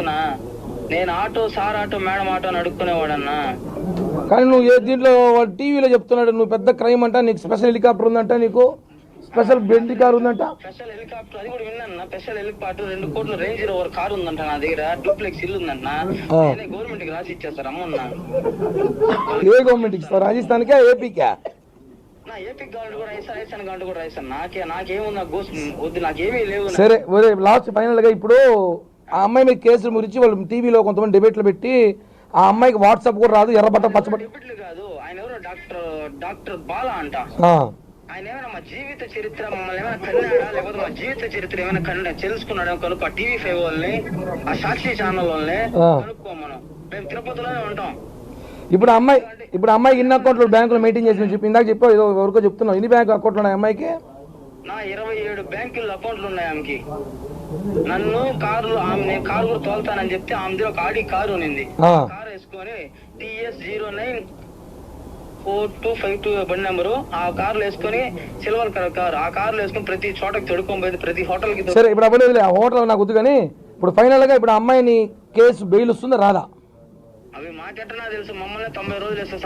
తెలుసునా? నేను auto, sir auto, madam auto అని అడుక్కునేవాడన్నా. కానీ నువ్వు ఏ దీంట్లో టీవీలో చెప్తున్నాడు నువ్వు పెద్ద క్రైమ్ అంట, నీకు స్పెషల్ హెలికాప్టర్ ఉందంట, నీకు స్పెషల్ బెంట్లీ కార్ ఉందంట. స్పెషల్ హెలికాప్టర్ అది కూడా విన్నా. స్పెషల్ హెలికాప్టర్ 2 కోట్ల రేంజ్ రోవర్ కార్ ఉందంట నా దగ్గర. డూప్లెక్స్ ఇల్లు ఉందంట. నేనే గవర్నమెంట్ కి రాసి ఇచ్చేస్తారు అమ్మన్నా. ఏ గవర్నమెంట్ ఇస్తారు? రాజస్థాన్కా ఏపీకా? నా ఏపీ గవర్నమెంట్ కూడా రాజస్థాన్ గవర్నమెంట్ కూడా రాయిస్తాను. నాకేముంది వద్దు, నాకేమీ లేవు. సరే లాస్ట్ ఫైనల్ గా ఇప్పుడు ఆ అమ్మాయి మీద కేసుల గురించి వాళ్ళు టీవీలో కొంతమంది డిబేట్లు పెట్టి ఆ అమ్మాయికి వాట్సాప్ కూడా రాదు, ఎర్రబట్ట పచ్చబట్ట. డిబేట్లు కాదు, ఆయన ఎవరో డాక్టర్ బాలా అంట. ఆయన ఏమైనా మా జీవిత చరిత్ర మమ్మల్ని ఏమైనా కన్నాడా, లేకపోతే మా జీవిత చరిత్ర ఏమైనా తెలుసుకున్నాడో కనుక్కో. ఆ టీవీ5 వాళ్ళని, ఆ సాక్షి ఛానల్ వాళ్ళని కనుక్కో. మేము తిరుపతిలోనే ఉంటాం. ఇప్పుడు అమ్మాయికి ఇన్ని అకౌంట్లు బ్యాంకులో మెయింటైన్ చేసి చెప్పి ఇందాక చెప్పావు, ఏదో ఎవరికో చెప్తున్నావు. ఎన్ని బ్యాంకు అకౌంట్లు ఉన్నాయి అమ్మాయికి? నా 27 బ్యాంకుల్లో అకౌంట్లు ఉన్నాయి ఆమెకి. నన్ను నేను కారు కూడా తోలుతానని చెప్తే ఆమె దగ్గర ఒక ఆడి కారు ఉంది. కారు వేసుకొని TS09 4252 బండి నెంబరు. ఆ కార్లు వేసుకొని సిల్వర్ కలర్ కారు, ఆ కార్లు వేసుకొని ప్రతి చోటకి తొడుకొని పోయింది, ప్రతి హోటల్ కి. సరే ఇప్పుడు అవ్వలేదు, ఆ హోటల్ నాకు వద్దు. కానీ ఇప్పుడు ఫైనల్ గా ఇప్పుడు అమ్మాయిని కేసు బెయిల్ వస్తుందా రాదా? అవి మాకెట్టనా తెలుసు? మమ్మల్ని 90 రోజులు వేస్తే